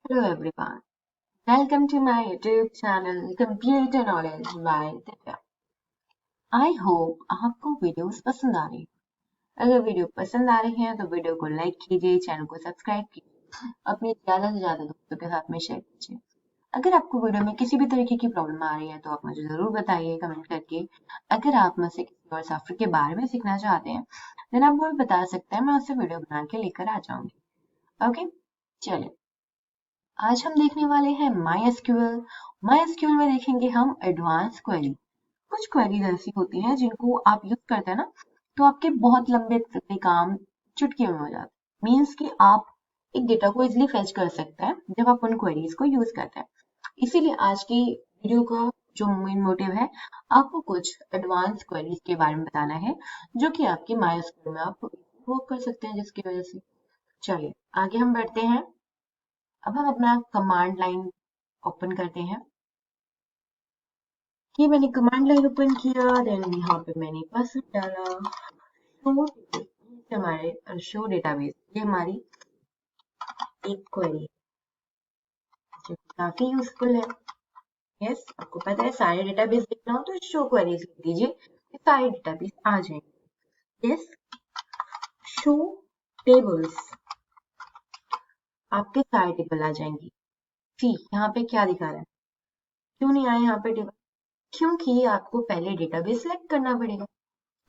Hello everyone. Welcome to my YouTube channel Computer Knowledge by Divya. I hope आपको videos पसंद आ रही है। अगर वीडियो पसंद आ रही है तो वीडियो को लाइक कीजिए, चैनल को सब्सक्राइब कीजिए, अपने ज्यादा से ज्यादा दोस्तों के साथ में शेयर कीजिए। अगर आपको वीडियो में किसी भी तरीके की प्रॉब्लम आ रही है तो आप मुझे जरूर बताइए कमेंट करके। अगर आप मुझसे किसी और सॉफ्टवेयर के बारे में सीखना चाहते हैं देन आप मुझे बता सकते हैं, मैं उससे वीडियो बना के लेकर आ जाऊंगी। ओके, चलिए आज हम देखने वाले हैं MySQL। MySQL में देखेंगे हम एडवांस क्वेरी। कुछ क्वेरीज ऐसी होती हैं जिनको आप यूज करते हैं ना, तो आपके बहुत लंबे से काम चुटकी में हो जाते हैं। मीन्स कि आप एक डेटा को इजिली फेच कर सकते हैं जब आप उन क्वेरीज को यूज करते हैं। इसीलिए आज की वीडियो का जो मेन मोटिव है, आपको कुछ एडवांस क्वेरीज के बारे में बताना है जो कि आपकी MySQL में आप वर्क कर सकते हैं, जिसकी वजह से चलिए आगे हम बढ़ते हैं। अब हम अपना कमांड लाइन ओपन करते हैं। ये मैंने कमांड लाइन ओपन किया, देन यहाँ पे मैंने पासवर्ड डाला। शो हमारे शो डेटाबेस, ये हमारी एक क्वेरी जो काफी यूजफुल है। यस, आपको पता है सारे डेटाबेस देखना हो तो शो क्वेरीज लिख दीजिए, सारे डेटाबेस आ जाएंगे। यस, शो टेबल्स, आपके सारे टेबल आ जाएंगे। सी यहाँ पे क्या दिखा रहा है, क्यों नहीं आया यहाँ पे टेबल? क्योंकि आपको पहले डेटाबेस सेलेक्ट करना पड़ेगा।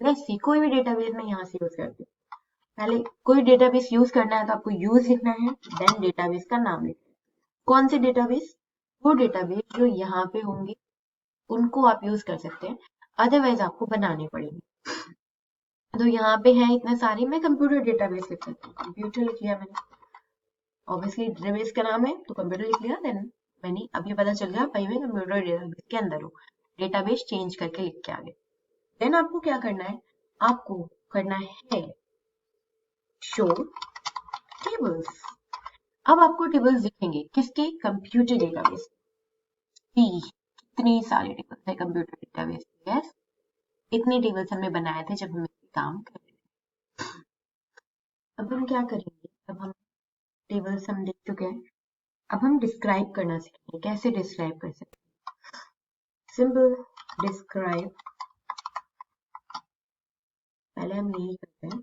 वैसे कोई भी डेटाबेस में यहाँ से यूज करते हो, पहले कोई डेटाबेस यूज करना है तो आपको यूज लिखना है, देन डेटाबेस का नाम लिखना है। कौन से डेटाबेस? वो डेटाबेस जो यहाँ पे होंगे उनको आप यूज कर सकते हैं, अदरवाइज आपको बनाने पड़ेंगे। तो यहाँ पे है इतने सारे, मैं कंप्यूटर डेटाबेस लिख सकती हूँ, कंप्यूटर लिख लिया मैंने। ऑब्वियसली डेटाबेस का नाम है तो कंप्यूटर लिख लिया, देन मैंने अब ये पता चल गया भाई मैं कंप्यूटर डेटाबेस के अंदर हूँ, डेटाबेस चेंज करके लिख के आ गए। देन आपको क्या करना है, आपको करना है शो टेबल्स। अब आपको टेबल्स दिखेंगे किसके? Computer database. कितने सारे टेबल्स है कंप्यूटर डेटाबेस। यस, इतने टेबल्स हमने बनाए थे जब हम काम कर रहे थे। अब हम क्या करेंगे, अब हम टेबल्स हम देख चुके हैं, अब हम डिस्क्राइब करना सीखेंगे। कैसे डिस्क्राइब कर सकते हैं? सिंपल डिस्क्राइब, पहले हम यही करते हैं,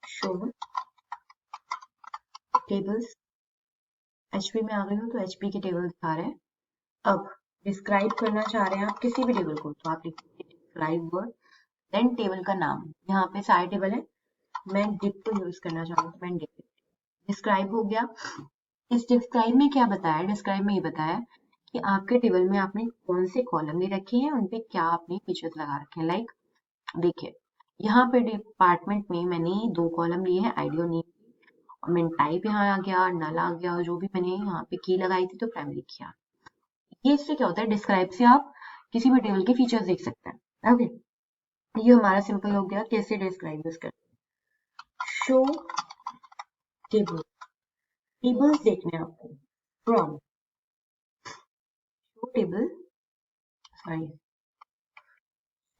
शो टेबल्स। एचपी में आ गए हो तो एचपी के टेबल दिखा रहे हैं। अब डिस्क्राइब करना चाह रहे हैं आप किसी भी टेबल को तो आप लिखिए डिस्क्राइब वर्ड, देन टेबल का नाम। यहाँ पे सारे टेबल है, मैं डिप को यूज करना चाहूँ तो मैं डिप। डिस्क्राइब हो गया। इस डिस्क्राइब में क्या बताया? डिस्क्राइब में ये बताया कि आपके टेबल में आपने कौन से कॉलम ले रखे हैं, उनपे क्या आपने फीचर्स लगा रखे हैं। लाइक देखिए यहाँ पे डिपार्टमेंट में मैंने 2 कॉलम लिए हैं, आईडी और नेम, और मैंने टाइप यहाँ आ गया, नल आ गया, और जो भी मैंने यहाँ पे की लगाई थी तो प्राइमरी किया। ये इससे क्या होता है, डिस्क्राइब से आप किसी भी टेबल के फीचर्स देख सकते हैं। ओके, ये हमारा सिंपल हो गया कैसे डिस्क्राइब यूज करते हैं। शो टेबल, टेबल्स देखने हैं आपको from show table, sorry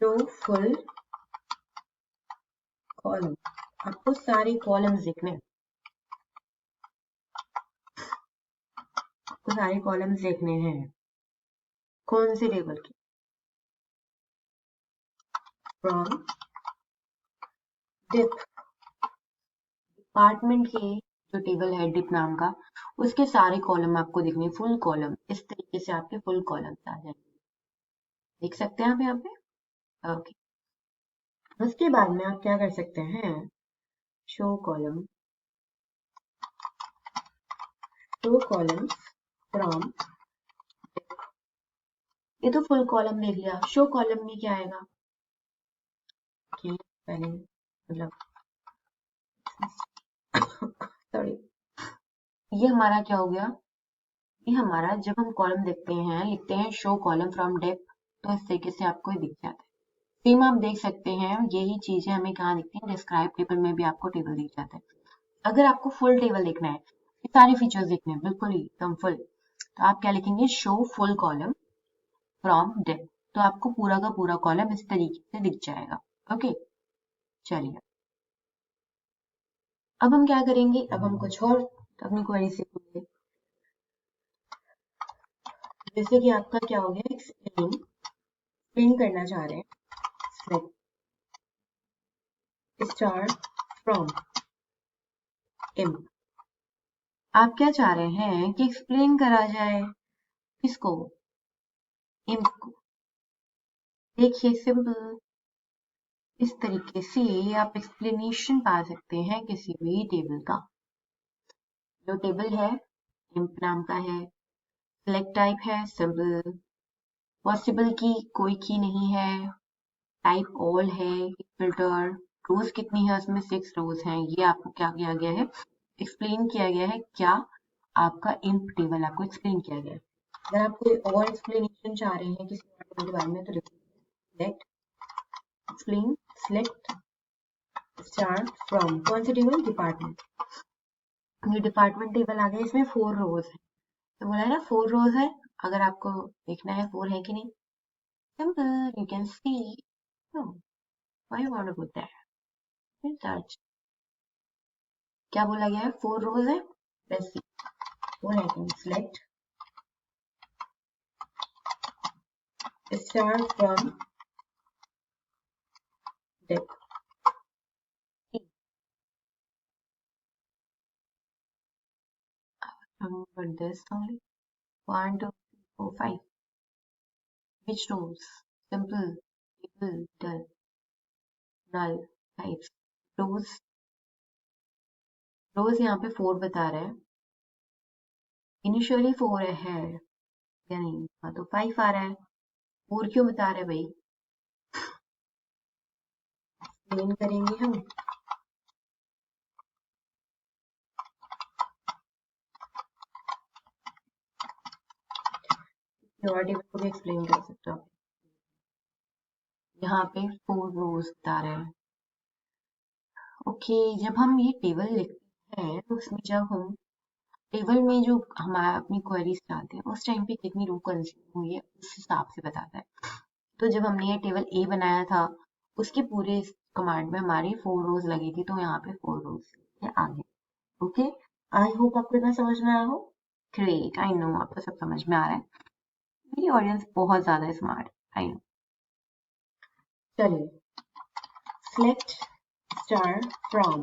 show full column, आपको सारे कॉलम्स देखने हैं, आपको सारे कॉलम्स देखने हैं। कौन से टेबल के? फ्रॉम डिप, डिपार्टमेंट के जो टेबल है डिप नाम का, उसके सारे कॉलम आपको दिखने, फुल कॉलम। इस तरीके से आपके फुल कॉलम आ जाएंगे, देख सकते हैं आप यहाँ पे। ओके, उसके बाद में आप क्या कर सकते हैं, show column, show column from, ये तो फुल कॉलम ले लिया। शो कॉलम में क्या आएगा कि पहले मतलब सॉरी, ये हमारा क्या हो गया, ये हमारा जब हम कॉलम देखते हैं लिखते हैं शो कॉलम फ्रॉम डेप, तो इस तरीके से आपको दिख जाता है। सेम आप देख सकते हैं यही चीजें हमें कहाँ दिखती हैं, डिस्क्राइब टेबल में भी आपको टेबल दिख जाता है। अगर आपको फुल टेबल देखना है, ये सारे फीचर्स देखने हैं बिल्कुल ही एकदम फुल, तो आप क्या लिखेंगे, show full column from dept, तो आपको पूरा का पूरा कॉलम इस तरीके से दिख जाएगा। ओके, चलिए अब हम क्या करेंगे, अब हम कुछ और अपनी क्वेरी सीखेंगे। जैसे कि आपका क्या हो गया, एक्सप्लेन करना चाह रहे हैं, सिलेक्ट स्टार फ्रॉम इम्प। आप क्या चाह रहे हैं कि एक्सप्लेन करा जाए किसको, इम्प को। देखिए सिंपल, इस तरीके से आप एक्सप्लेनेशन पा सकते हैं किसी भी टेबल का। जो टेबल है इम्प नाम का है, सिलेक्ट टाइप है सिंपल, पॉसिबल की कोई की नहीं है, टाइप ऑल है, फिल्टर, रोज कितनी है उसमें 6 रोज हैं। ये आपको क्या किया गया है, एक्सप्लेन किया गया है। क्या आपका इम्प टेबल आपको एक्सप्लेन किया गया है। अगर आप कोई और एक्सप्लेनेशन चाह रहे हैं किसी और टेबल के बारे में तो select explain, select star from, कौन सा टेबल, डिपार्टमेंट। ये डिपार्टमेंट टेबल आ गया, इसमें 4 रोज है, तो बोला है ना 4 रोज है। अगर आपको देखना है 4 है कि नहीं, simple you can see, no why you want to put that, search. क्या बोला गया है, 4 रोज है, लेट्स सी 4 है कि नहीं। Select star from depth, put this only 1 2 3 4 5, which rows, simple, table, dull, null, types, rows, रोज यहाँ पे 4 बता रहा है, इनिशियली 4 है या नहीं, हाँ तो 5 आ रहा है। 4 क्यों बता रहे भाई, एक्सप्लेन करेंगे हम। और टेबल को भी एक्सप्लेन कर सकते हो। यहाँ पे 4 रोज बता रहे हैं। ओके, जब हम ये टेबल लिखते हैं तो उसमें जब हम टेबल में जो हमारा अपनी क्वेरीज डालते हैं उस टाइम पे कितनी रो कंज्यूम हुई है उस हिसाब से बताता है। तो जब हमने ये टेबल ए बनाया था उसके पूरे कमांड में हमारी 4 रोज लगी थी, तो यहाँ पे 4 रोज आ गए। ओके, आई होप आपको इतना समझ में आया हो। ग्रेट, आई नो आपको सब समझ में आ रहा है, मेरी ऑडियंस बहुत ज्यादा स्मार्ट, आई नो। चलिए, सिलेक्ट स्टार फ्रॉम,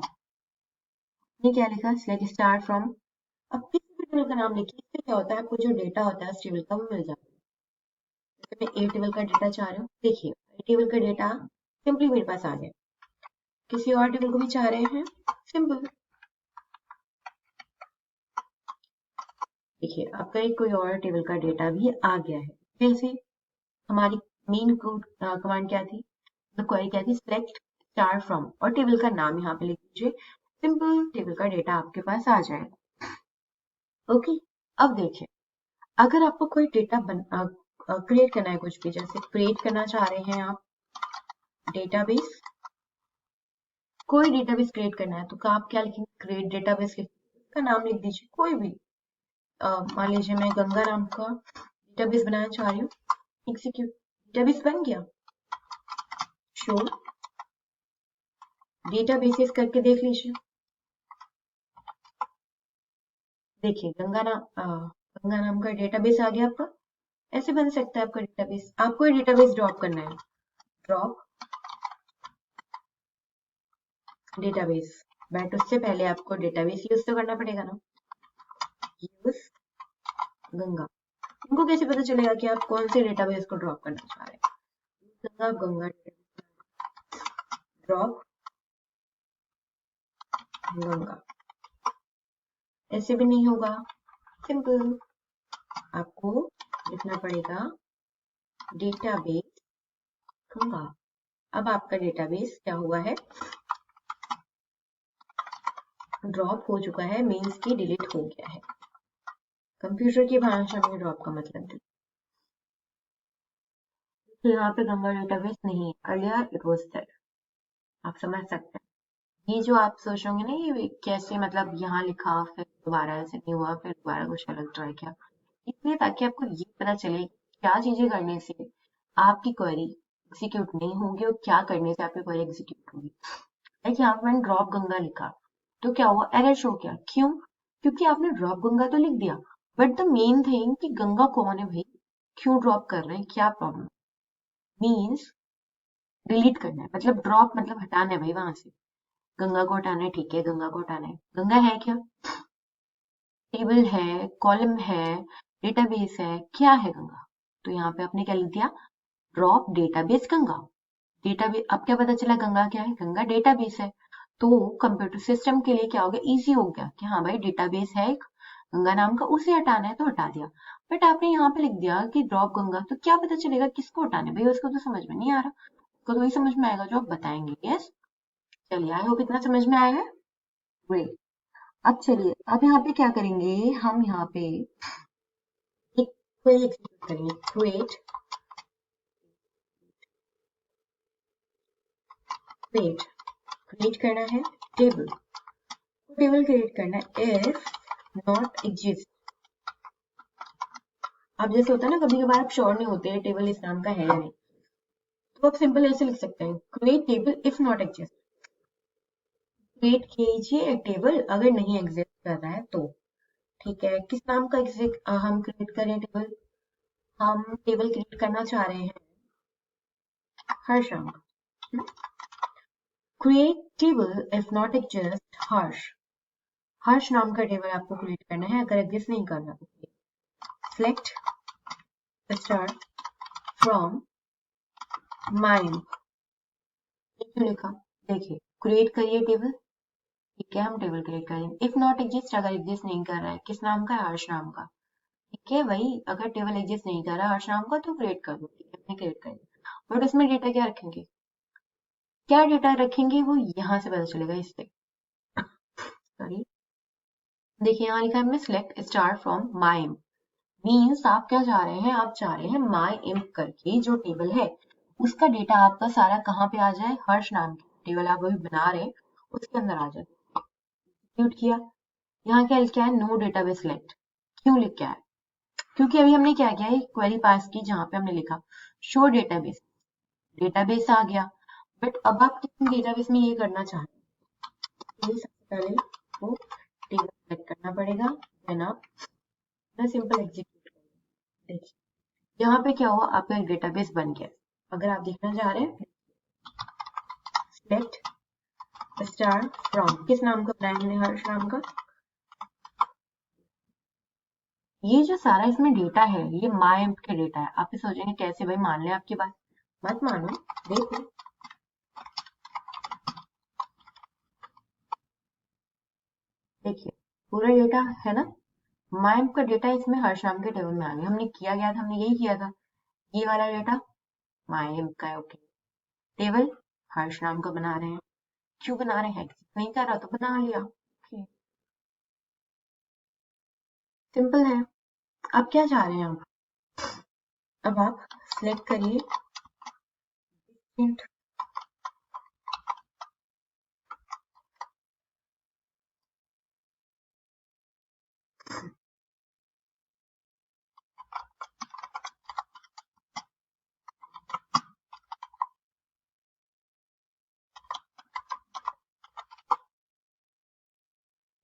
ये क्या लिखा, सिलेक्ट स्टार फ्रॉम। अब किसी भी टेबल का नाम लिखिए, इससे क्या होता है आपको जो डेटा होता है उस टेबल का वो मिल जाता है। जैसे मैं ए टेबल का डेटा चाह रही हूँ, देखिए ए टेबल का डेटा सिंपली मेरे पास आ गया। किसी और टेबल को भी चाह रहे हैं, सिंपल, देखिए आपका एक कोई और टेबल का डेटा भी आ गया है। जैसे हमारी मेन कमांड क्या थी, क्वेरी क्या थी, सिलेक्ट स्टार फ्रॉम, और टेबल का नाम यहाँ पे लिख दीजिए, सिंपल टेबल का डेटा आपके पास आ जाएगा। ओके, अब देखिए अगर आपको कोई डेटा क्रिएट करना है, कुछ भी जैसे क्रिएट करना चाह रहे हैं आप डेटाबेस, कोई डेटाबेस क्रिएट करना है तो आप क्या लिखेंगे, क्रिएट डेटाबेस का नाम लिख दीजिए कोई भी। मान लीजिए मैं गंगा नाम का डेटाबेस बनाना चाह रही हूँ, एग्जीक्यूट, डेटाबेस बन गया। शो डेटाबेसेस करके देख लीजिए, देखिए गंगा नाम का डेटाबेस आ गया आपका। ऐसे बन सकता है आपका डेटाबेस। आपको ये डेटाबेस ड्रॉप करना है, ड्रॉप डेटाबेस, बट उससे पहले आपको डेटाबेस यूज तो करना पड़ेगा ना, यूज गंगा। इनको कैसे पता चलेगा कि आप कौन से डेटाबेस को ड्रॉप करना चाह रहे हैं, गंगा ड्रॉप गंगा, ऐसे भी नहीं होगा, सिंपल आपको लिखना पड़ेगा डेटाबेस गंगा। अब आपका डेटाबेस क्या हुआ है, ड्रॉप हो चुका है, मीन्स की डिलीट हो गया है। कंप्यूटर की भाषा में ड्रॉप का मतलब है, तो यहाँ पे गंगा डेटाबेस नहीं है, अर्लियर इट वाज देयर, आप समझ सकते हैं। ये जो आप सोचोगे ना ये कैसे, मतलब यहाँ लिखा फिर दोबारा ऐसे नहीं हुआ फिर दोबारा कुछ अलग ट्राई किया, इसलिए ताकि आपको ये पता चले क्या चीजें करने से आपकी क्वेरी एग्जीक्यूट नहीं होगी और क्या करने से आपकी क्वेरी एग्जीक्यूट होगी। लाइक यहाँ पे मैंने ड्रॉप गंगा लिखा तो क्या हुआ, एरर शो किया, क्यों, क्योंकि आपने ड्रॉप गंगा तो लिख दिया बट द मेन थिंग कि गंगा कौन है भाई, क्यों ड्रॉप कर रहे हैं, क्या प्रॉब्लम? मीन्स डिलीट करना है, मतलब ड्रॉप मतलब हटाना है भाई वहां से। गंगा को हटाना है, ठीक है, गंगा को हटाना है। गंगा है क्या? टेबल है, कॉलम है, डेटाबेस है, क्या है गंगा? तो यहाँ पे आपने क्या लिख दिया, ड्रॉप डेटाबेस गंगा। डेटाबेस, अब क्या पता चला गंगा क्या है, गंगा डेटाबेस है। तो कंप्यूटर सिस्टम के लिए क्या हो गया, इजी हो गया कि हाँ भाई डेटाबेस है एक गंगा नाम का, उसे हटाना है तो हटा दिया। बट आपने यहाँ पे लिख दिया कि ड्रॉप गंगा, तो क्या पता चलेगा किसको हटाना है भाई, उसको तो समझ में नहीं आ रहा। उसको तो वही समझ में आएगा जो आप बताएंगे। यस, चलिए, आई होप इतना समझ में आया है। ग्रेट। अब चलिए, अब यहाँ पे क्या करेंगे, हम यहाँ पे एक क्वेरी एग्जीक्यूट करेंगे। क्रिएट क्रिएट करना है टेबल, टेबल क्रिएट करना है इफ नॉट एग्जिस्ट। अब जैसे होता है ना, कभी कभार आप श्योर नहीं होते टेबल इस नाम का है या नहीं, तो आप सिंपल ऐसे लिख सकते हैं, create table if not exist. Create कीजिए एक टेबल अगर नहीं एग्जिस्ट कर रहा है तो। ठीक है, किस नाम का हम क्रिएट करें टेबल? हम टेबल क्रिएट करना चाह रहे हैं हर्ष नाम का। Create table if not exist Harsh. Harsh नाम का टेबल आपको क्रिएट करना है अगर एग्जिस्ट नहीं कर रहा। सेलेक्ट स्टार फ्रॉम माइंड, क्यों लिखा, देखिए क्रिएट करिए टेबल। ठीक है, हम टेबल क्रिएट करेंगे। इफ नॉट एग्जिस्ट, अगर एग्जिस्ट नहीं कर रहा है, किस नाम का है, हर्ष नाम का। ठीक है भाई, अगर टेबल एग्जिस्ट नहीं कर रहा हर्ष नाम का तो क्रिएट कर दो। ठीक है, हमने क्रिएट कर दिया। बट उसमें डेटा क्या रखेंगे, क्या डेटा रखेंगे वो यहाँ से पता चलेगा, इससे। सॉरी, देखिए यहाँ लिखा है हमने select star from my imp. Means आप क्या चाह रहे हैं, आप चाह रहे हैं माई इम्प करके जो टेबल है उसका डेटा आपका सारा कहाँ पे आ जाए, हर्ष नाम की टेबल आप अभी बना रहे हैं उसके अंदर आ जाए। एक्टिवेट किया, यहाँ क्या लिखा है, नो डेटाबेस सिलेक्ट। क्यों लिख क्या है, क्योंकि अभी हमने क्या किया है, एक क्वेरी पास की जहाँ पे हमने लिखा शो डेटाबेस, डेटाबेस आ गया। बट अब आप किस डेटाबेस में ये करना चाहते हैं, सबसे पहले वो टेबल सेलेक्ट करना पड़ेगा, देन आप सिंपल एग्जीक्यूट करेंगे। देखिए यहाँ पे क्या हुआ, आपका एक डेटाबेस बन गया। अगर आप देखना चाह रहे हैं, सिलेक्ट स्टार फ्रॉम, किस नाम का बनाया हमने, हर्ष नाम का। ये जो सारा इसमें डेटा है ये माई एम्प के डेटा है। आप सोचेंगे कैसे भाई, मान ले आपकी बात, मत मानो, देखो देखिए पूरा डेटा है ना, माई एम्प का डेटा इसमें हर्ष नाम के टेबल में आ गया। हमने किया गया था, हमने यही किया था, ये वाला डेटा माई एम्प का है। ओके, टेबल हर्ष नाम का बना रहे हैं, क्यों बना रहे हैं, नहीं कर रहा तो बना लिया। ओके, सिंपल है। अब क्या चाह रहे हैं आप, अब आप सिलेक्ट करिए print।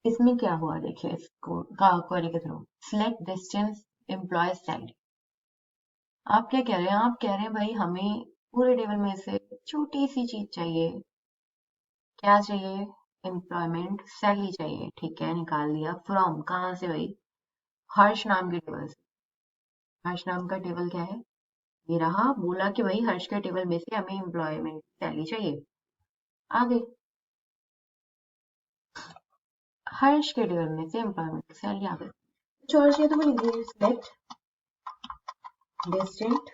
इसमें क्या हुआ देखिए, इसको क्वेरी के through select distance employ salary. आप क्या कह रहे हैं, आप कह रहे हैं भाई हमें पूरे टेबल में से छोटी सी चीज चाहिए, क्या चाहिए, एम्प्लॉयमेंट सैलरी चाहिए। ठीक है, निकाल दिया फ्रॉम, कहाँ से भाई, हर्ष नाम के टेबल से। हर्ष नाम का टेबल क्या है, ये रहा, बोला कि भाई हर्ष के टेबल में से हमें एम्प्लॉयमेंट सैलरी चाहिए, आ गई। हर्ष के टेबल में से एम्प्लॉयमेंट सैलरी आ गई। कुछ और चाहिए तो मैं लिख दीजिए, सिलेक्ट डिस्टेंट।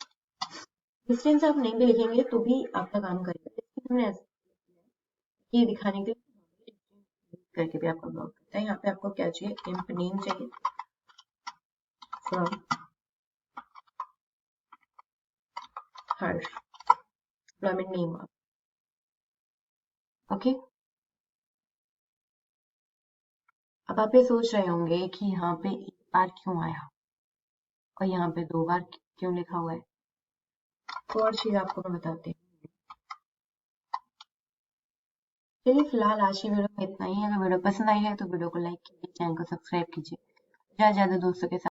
डिस्टेंस आप नहीं भी लिखेंगे तो भी आपका काम करेगा, हमने ये दिखाने के लिए करके भी आपका ब्लॉक करता है। यहाँ पे आपको क्या चाहिए, इम्प नेम चाहिए from Harsh, employment name. Okay, अब आप ये सोच रहे होंगे कि यहाँ पे एक बार क्यों आया और यहाँ पे 2 बार क्यों लिखा हुआ है। तो और चीज आपको मैं बताती हूँ। चलिए फिलहाल आज की वीडियो में इतना ही है। अगर वीडियो पसंद आई है तो वीडियो को लाइक कीजिए, चैनल को सब्सक्राइब कीजिए, ज्यादा से ज्यादा दोस्तों के साथ